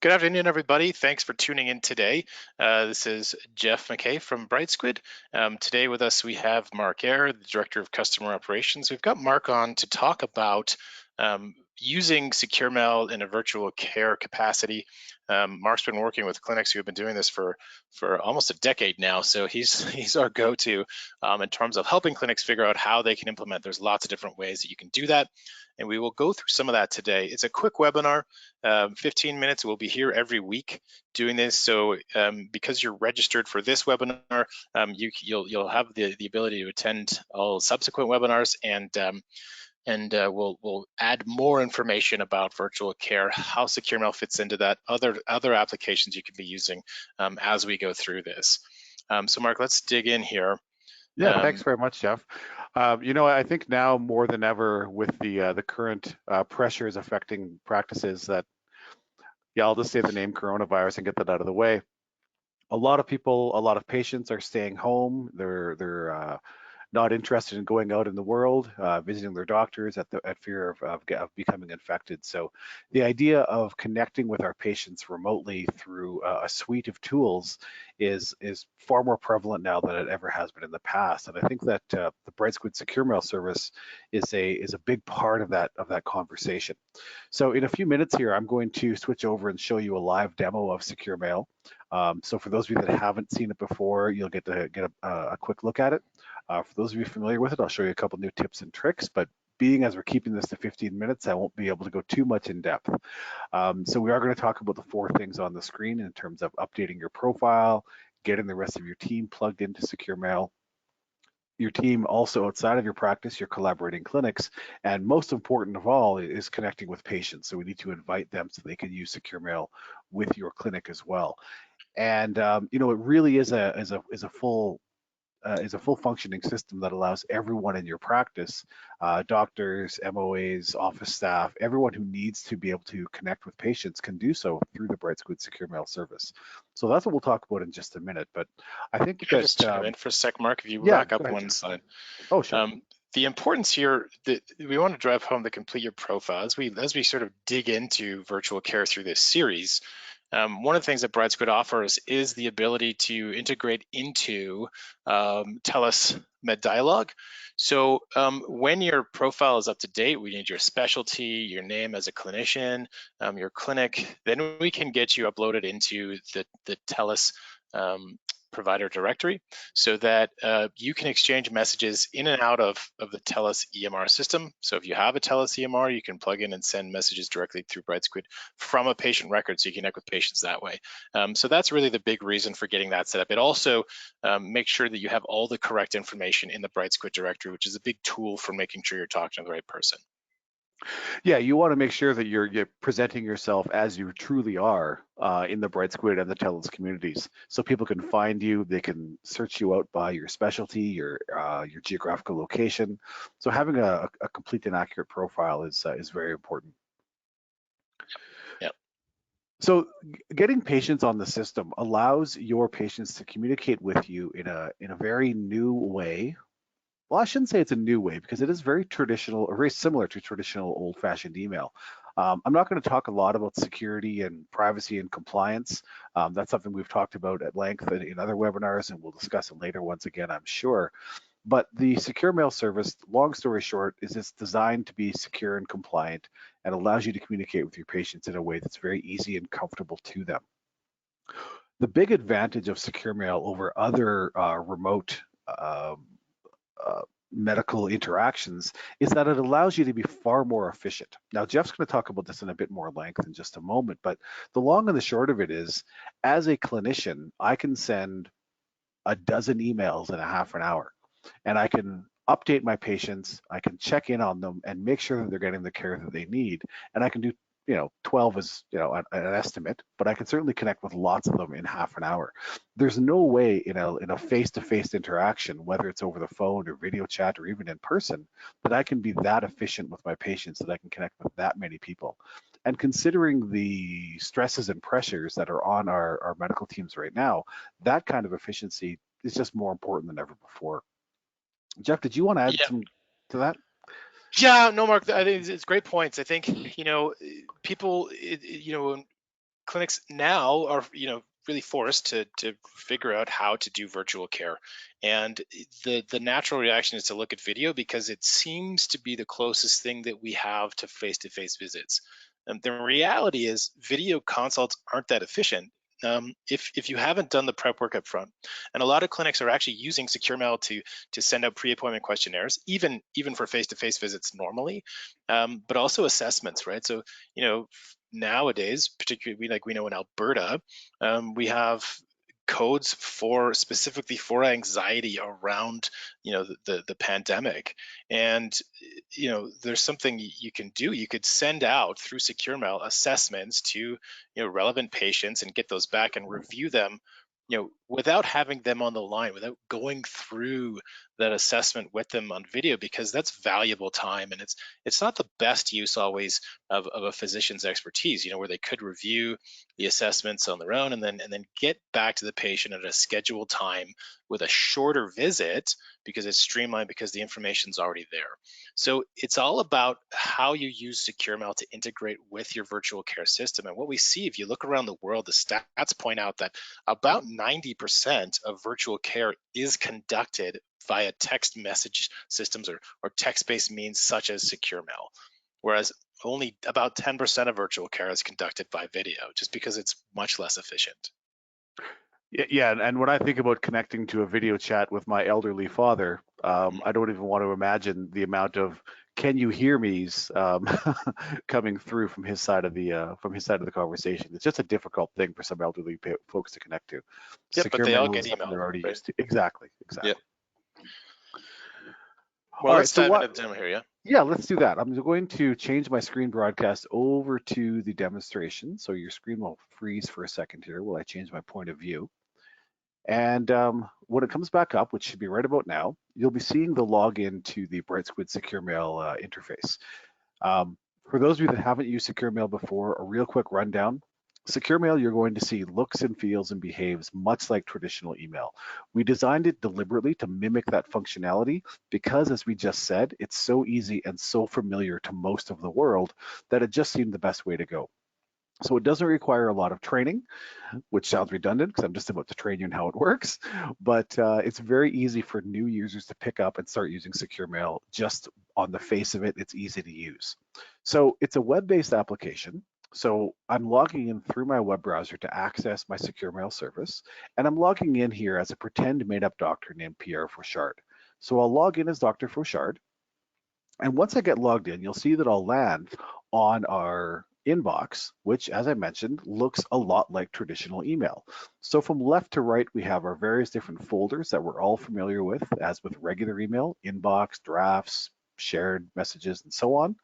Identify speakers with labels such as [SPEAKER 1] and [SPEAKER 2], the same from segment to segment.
[SPEAKER 1] Good afternoon, everybody. Thanks for tuning in today. This is Jeff McKay from Brightsquid. Today with us, we have Mark Eyre, the Director of Customer Operations. We've got Mark on to talk about using secure mail in a virtual care capacity. Mark's been working with clinics who have been doing this for almost a decade now, so he's our go-to in terms of helping clinics figure out how they can implement. There's lots of different ways that you can do that, and we will go through some of that today. It's a quick webinar, 15 minutes. We'll be here every week doing this. So because you're registered for this webinar, you'll have the ability to attend all subsequent webinars, and we'll add more information about virtual care, how secure mail fits into that, other applications you can be using as we go through this. So Mark, let's dig in here.
[SPEAKER 2] Yeah, thanks very much, Jeff. I think now more than ever with the current pressures affecting practices that, I'll just say the name coronavirus and get that out of the way. A lot of patients are staying home. They're not interested in going out in the world, visiting their doctors at fear of becoming infected. So the idea of connecting with our patients remotely through a suite of tools is far more prevalent now than it ever has been in the past. And I think that the Brightsquid Secure Mail service is a big part of that conversation. So in a few minutes here, I'm going to switch over and show you a live demo of Secure Mail. So for those of you that haven't seen it before, you'll get a quick look at it. For those of you familiar with it, I'll show you a couple new tips and tricks, but being as we're keeping this to 15 minutes, I won't be able to go too much in depth. So we are going to talk about the 4 things on the screen in terms of updating your profile, getting the rest of your team plugged into Secure Mail, your team also outside of your practice, your collaborating clinics, and most important of all is connecting with patients. So we need to invite them so they can use Secure Mail with your clinic as well. And it really is a full functioning system that allows everyone in your practice, doctors, MOAs, office staff, everyone who needs to be able to connect with patients can do so through the Brightsquid Secure Mail service. So that's what we'll talk about in just a minute. But I think
[SPEAKER 1] Can I just chime in for a sec, Mark? If you back up one slide.
[SPEAKER 2] Oh, sure.
[SPEAKER 1] The importance here that we want to drive home the complete your profile as we sort of dig into virtual care through this series. One of the things that Brightsquid offers is the ability to integrate into TELUS MedDialogue. So when your profile is up to date, we need your specialty, your name as a clinician, your clinic, then we can get you uploaded into the TELUS provider directory so that you can exchange messages in and out of the TELUS EMR system. So if you have a TELUS EMR, you can plug in and send messages directly through Brightsquid from a patient record, so you connect with patients that way. So that's really the big reason for getting that set up. It also makes sure that you have all the correct information in the Brightsquid directory, which is a big tool for making sure you're talking to the right person.
[SPEAKER 2] Yeah, you want to make sure that you're presenting yourself as you truly are in the Brightsquid and the TELUS communities, so people can find you. They can search you out by your specialty, your geographical location. So having a complete and accurate profile is very important.
[SPEAKER 1] Yep.
[SPEAKER 2] So getting patients on the system allows your patients to communicate with you in a very new way. Well, I shouldn't say it's a new way because it is very traditional or very similar to traditional old-fashioned email. I'm not going to talk a lot about security and privacy and compliance. That's something we've talked about at length in other webinars, and we'll discuss it later once again, I'm sure. But the Secure Mail service, long story short, is it's designed to be secure and compliant and allows you to communicate with your patients in a way that's very easy and comfortable to them. The big advantage of Secure Mail over other remote medical interactions is that it allows you to be far more efficient. Now, Jeff's going to talk about this in a bit more length in just a moment, but the long and the short of it is, as a clinician, I can send a dozen emails in a half an hour, and I can update my patients, I can check in on them and make sure that they're getting the care that they need, and I can do 12 is an estimate, but I can certainly connect with lots of them in half an hour. There's no way in a face-to-face interaction, whether it's over the phone or video chat or even in person, that I can be that efficient with my patients, that I can connect with that many people. And considering the stresses and pressures that are on our medical teams right now, that kind of efficiency is just more important than ever before. Jeff, did you want to add some to that?
[SPEAKER 1] Yeah, no, Mark, I think it's great points. I think, people, when clinics now are, really forced to figure out how to do virtual care. And the natural reaction is to look at video because it seems to be the closest thing that we have to face-to-face visits. The reality is video consults aren't that efficient. If you haven't done the prep work up front, and a lot of clinics are actually using secure mail to send out pre-appointment questionnaires, even for face-to-face visits normally, but also assessments, right? So nowadays, particularly we know in Alberta, we have codes for specifically for anxiety around the pandemic. And there's something you can do. You could send out through secure mail assessments to relevant patients and get those back and review them without having them on the line, without going through that assessment with them on video, because that's valuable time. And it's not the best use always of a physician's expertise, where they could review the assessments on their own and then get back to the patient at a scheduled time with a shorter visit, because it's streamlined, because the information's already there. So it's all about how you use secure mail to integrate with your virtual care system. And what we see, if you look around the world, the stats point out that about 90% of virtual care is conducted via text message systems or text-based means such as secure mail, whereas only about 10% of virtual care is conducted by video, just because it's much less efficient.
[SPEAKER 2] Yeah, and when I think about connecting to a video chat with my elderly father, I don't even want to imagine the amount of "can you hear me's" coming through from his side of the conversation. It's just a difficult thing for some elderly folks to connect to.
[SPEAKER 1] Yep, but
[SPEAKER 2] Secure
[SPEAKER 1] they all
[SPEAKER 2] mail is
[SPEAKER 1] get
[SPEAKER 2] something
[SPEAKER 1] email,
[SPEAKER 2] they're already
[SPEAKER 1] right?
[SPEAKER 2] used to. Exactly,
[SPEAKER 1] Yep.
[SPEAKER 2] exactly.
[SPEAKER 1] Well,
[SPEAKER 2] All right,
[SPEAKER 1] let's
[SPEAKER 2] so
[SPEAKER 1] dive
[SPEAKER 2] what?
[SPEAKER 1] into the demo here, yeah?
[SPEAKER 2] Yeah, let's do that. I'm going to change my screen broadcast over to the demonstration. So your screen will freeze for a second here while I change my point of view. And when it comes back up, which should be right about now, you'll be seeing the login to the Brightsquid Secure Mail interface. For those of you that haven't used Secure Mail before, a real quick rundown. Secure Mail, you're going to see looks and feels and behaves much like traditional email. We designed it deliberately to mimic that functionality because, as we just said, it's so easy and so familiar to most of the world that it just seemed the best way to go. So it doesn't require a lot of training, which sounds redundant because I'm just about to train you in how it works, but it's very easy for new users to pick up and start using Secure Mail. Just on the face of it, it's easy to use. So it's a web-based application. So I'm logging in through my web browser to access my Secure Mail service, and I'm logging in here as a pretend made-up doctor named Pierre Fauchard. So I'll log in as Dr. Fauchard, and once I get logged in, you'll see that I'll land on our inbox, which, as I mentioned, looks a lot like traditional email. So from left to right, we have our various different folders that we're all familiar with, as with regular email: inbox, drafts, shared messages, and so on.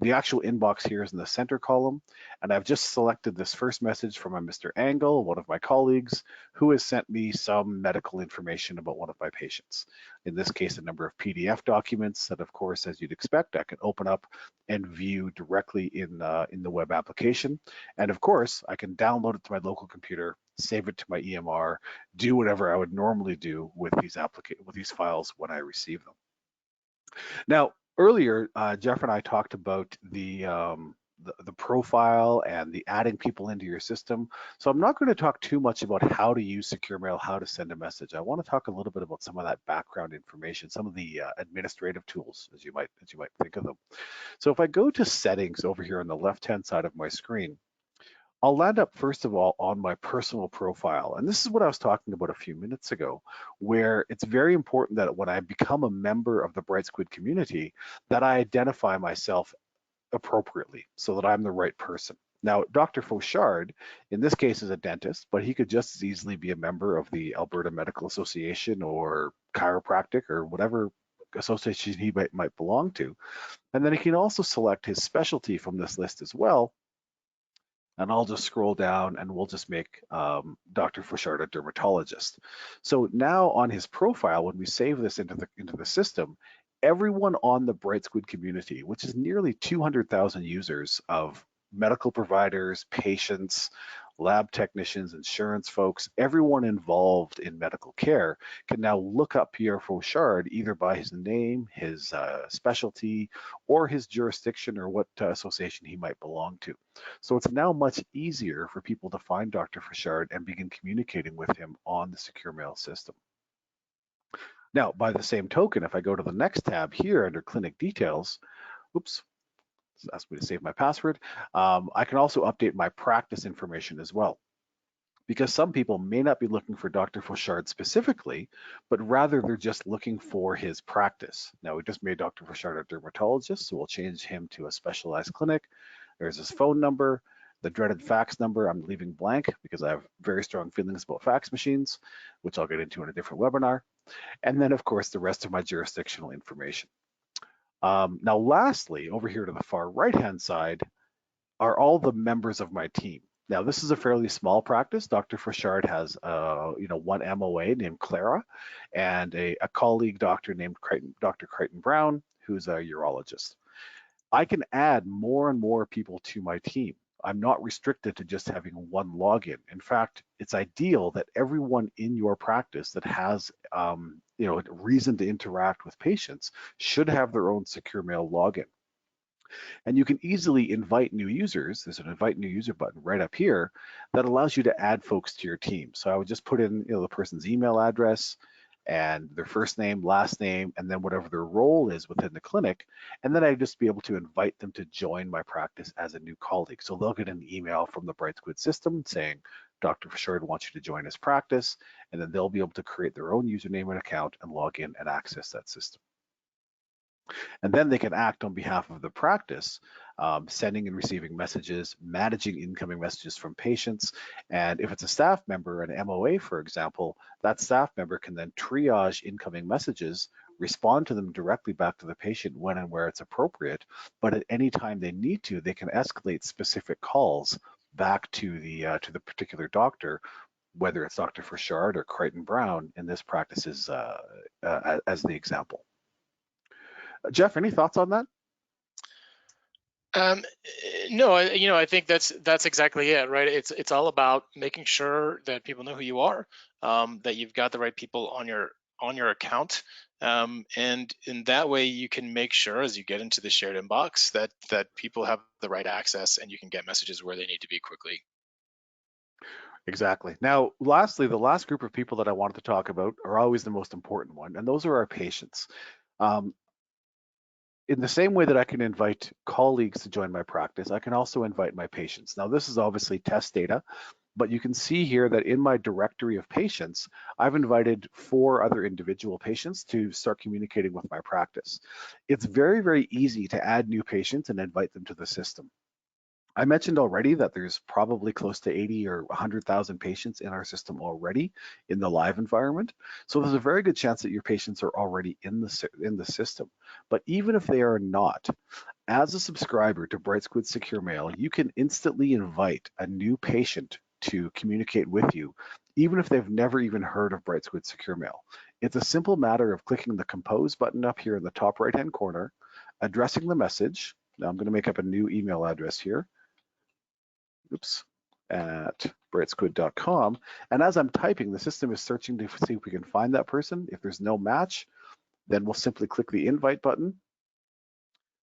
[SPEAKER 2] The actual inbox here is in the center column, and I've just selected this first message from a Mr. Angle, one of my colleagues, who has sent me some medical information about one of my patients. In this case, a number of PDF documents that, of course, as you'd expect, I can open up and view directly in the web application. And of course, I can download it to my local computer, save it to my EMR, do whatever I would normally do with these files when I receive them. Now, earlier, Jeff and I talked about the profile and the adding people into your system. So I'm not going to talk too much about how to use Secure Mail, how to send a message. I want to talk a little bit about some of that background information, some of the administrative tools, as you might think of them. So if I go to settings over here on the left-hand side of my screen, I'll land up first of all on my personal profile. And this is what I was talking about a few minutes ago, where it's very important that when I become a member of the Brightsquid community, that I identify myself appropriately so that I'm the right person. Now, Dr. Fauchard, in this case, is a dentist, but he could just as easily be a member of the Alberta Medical Association or chiropractic or whatever association he might belong to. And then he can also select his specialty from this list as well, and I'll just scroll down and we'll just make Dr. Fauchard a dermatologist. So now on his profile, when we save this into the system, everyone on the Brightsquid community, which is nearly 200,000 users of medical providers, patients, lab technicians, insurance folks, everyone involved in medical care can now look up Pierre Fauchard either by his name, his specialty, or his jurisdiction or what association he might belong to. So it's now much easier for people to find Dr. Fauchard and begin communicating with him on the secure mail system. Now, by the same token, if I go to the next tab here under clinic details, oops, it's asked me to save my password. I can also update my practice information as well, because some people may not be looking for Dr. Fauchard specifically, but rather they're just looking for his practice. Now, we just made Dr. Fauchard a dermatologist, so we'll change him to a specialized clinic. There's his phone number, the dreaded fax number I'm leaving blank because I have very strong feelings about fax machines, which I'll get into in a different webinar. And then, of course, the rest of my jurisdictional information. Now, lastly, over here to the far right-hand side are all the members of my team. Now, this is a fairly small practice. Dr. Fauchard has, one MOA named Clara and a colleague doctor named Dr. Crichton Brown, who's a urologist. I can add more and more people to my team. I'm not restricted to just having one login. In fact, it's ideal that everyone in your practice that has, a reason to interact with patients should have their own secure mail login. And you can easily invite new users. There's an invite new user button right up here that allows you to add folks to your team. So I would just put in the person's email address and their first name, last name, and then whatever their role is within the clinic. And then I'd just be able to invite them to join my practice as a new colleague. So they'll get an email from the Brightsquid system saying, Dr. Fauchard wants you to join his practice, and then they'll be able to create their own username and account and log in and access that system. And then they can act on behalf of the practice, sending and receiving messages, managing incoming messages from patients. And if it's a staff member, an MOA, for example, that staff member can then triage incoming messages, respond to them directly back to the patient when and where it's appropriate. But at any time they need to, they can escalate specific calls back to the particular doctor, whether it's Dr. Fauchard or Crichton Brown in this practice as the example. Jeff, any thoughts on that?
[SPEAKER 1] No, I think that's exactly it, right? It's all about making sure that people know who you are, that you've got the right people on your account, and in that way you can make sure as you get into the shared inbox that people have the right access and you can get messages where they need to be quickly.
[SPEAKER 2] Exactly. Now, lastly, the last group of people that I wanted to talk about are always the most important one, and those are our patients. Um, in the same way that I can invite colleagues to join my practice, I can also invite my patients. Now, this is obviously test data, but you can see here that in my directory of patients, I've invited 4 other individual patients to start communicating with my practice. It's very, very easy to add new patients and invite them to the system. I mentioned already that there's probably close to 80 or 100,000 patients in our system already in the live environment. So there's a very good chance that your patients are already in the system. But even if they are not, as a subscriber to Brightsquid Secure Mail, you can instantly invite a new patient to communicate with you, even if they've never even heard of Brightsquid Secure Mail. It's a simple matter of clicking the Compose button up here in the top right-hand corner, addressing the message. Now I'm going to make up a new email address here. Oops, at brightsquid.com. And as I'm typing, the system is searching to see if we can find that person. If there's no match, then we'll simply click the invite button.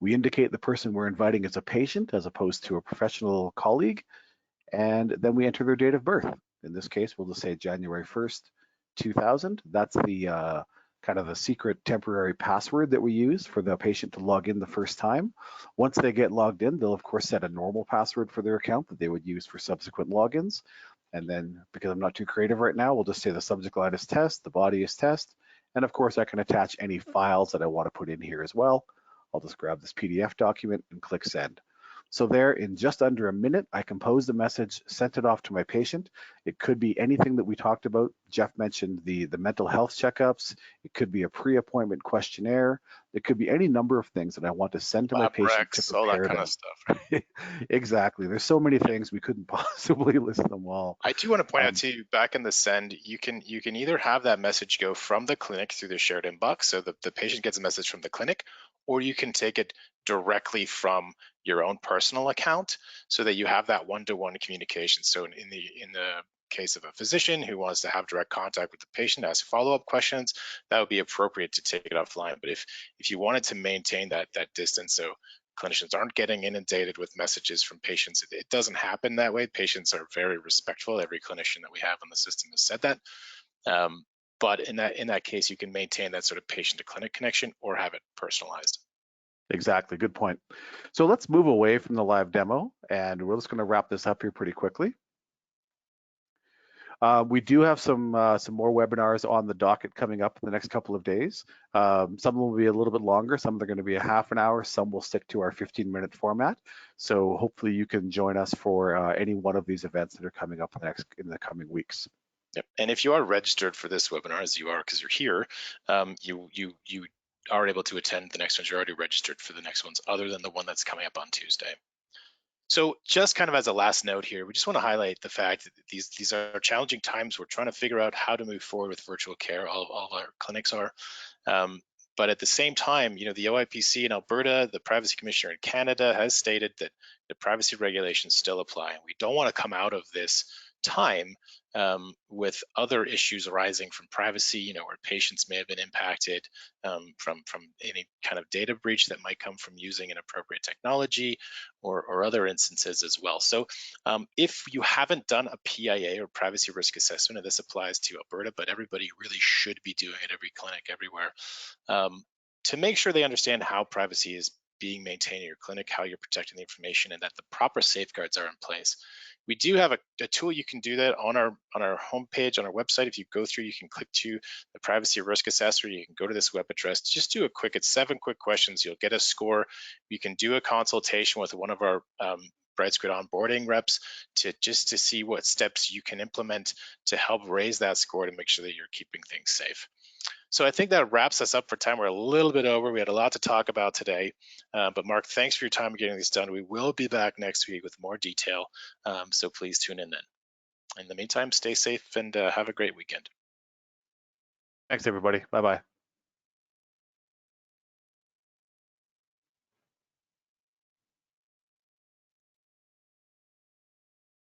[SPEAKER 2] We indicate the person we're inviting is a patient as opposed to a professional colleague, and then we enter their date of birth. In this case, we'll just say January 1st, 2000. That's the kind of the secret temporary password that we use for the patient to log in the first time. Once they get logged in, they'll of course set a normal password for their account that they would use for subsequent logins. And then, because I'm not too creative right now, we'll just say the subject line is test, the body is test. And of course, I can attach any files that I want to put in here as well. I'll just grab this PDF document and click send. So there, in just under a minute, I composed a message, sent it off to my patient. It could be anything that we talked about. Jeff mentioned the mental health checkups. It could be a pre-appointment questionnaire. It could be any number of things that I want to send to my
[SPEAKER 1] Lab
[SPEAKER 2] patient to
[SPEAKER 1] recs, all that
[SPEAKER 2] prepare
[SPEAKER 1] kind
[SPEAKER 2] them.
[SPEAKER 1] of stuff.
[SPEAKER 2] Exactly. There's so many things we couldn't possibly list them all.
[SPEAKER 1] I do want to point out too, back in the send, you can either have that message go from the clinic through the shared inbox, so the patient gets a message from the clinic, or you can take it directly from your own personal account, so that you have that one-to-one communication. So in the case of a physician who wants to have direct contact with the patient, ask follow-up questions, that would be appropriate to take it offline. But if you wanted to maintain that distance, so clinicians aren't getting inundated with messages from patients, it doesn't happen that way. Patients are very respectful. Every clinician that we have on the system has said that. Um, but in that case, you can maintain that sort of patient to clinic connection or have it personalized.
[SPEAKER 2] Exactly, good point. So let's move away from the live demo, and we're just going to wrap this up here pretty quickly. We do have some more webinars on the docket coming up in the next couple of days. Some will be a little bit longer. Some are going to be a half an hour. Some will stick to our 15-minute format. So hopefully you can join us for any one of these events that are coming up in the coming weeks.
[SPEAKER 1] Yep. And if you are registered for this webinar, as you are because you're here, you are able to attend the next ones. You're already registered for the next ones, other than the one that's coming up on Tuesday. So just kind of as a last note here, we just want to highlight the fact that these are challenging times. We're trying to figure out how to move forward with virtual care. All of our clinics are. But at the same time, the OIPC in Alberta, the Privacy Commissioner in Canada has stated that the privacy regulations still apply. We don't want to come out of this time with other issues arising from privacy, where patients may have been impacted from any kind of data breach that might come from using inappropriate technology, or other instances as well. So if you haven't done a PIA or privacy risk assessment, and this applies to Alberta, but everybody really should be doing it, every clinic, everywhere, to make sure they understand how privacy is being maintained in your clinic, how you're protecting the information, and that the proper safeguards are in place. We do have a tool you can do that on our homepage, on our website. If you go through, you can click to the privacy risk assessor. You can go to this web address. Just do it's 7 quick questions. You'll get a score. You can do a consultation with one of our Brightsquid onboarding reps to see what steps you can implement to help raise that score to make sure that you're keeping things safe. So I think that wraps us up for time. We're a little bit over. We had a lot to talk about today. But Mark, thanks for your time getting these done. We will be back next week with more detail. So please tune in then. In the meantime, stay safe and have a great weekend.
[SPEAKER 2] Thanks, everybody. Bye-bye.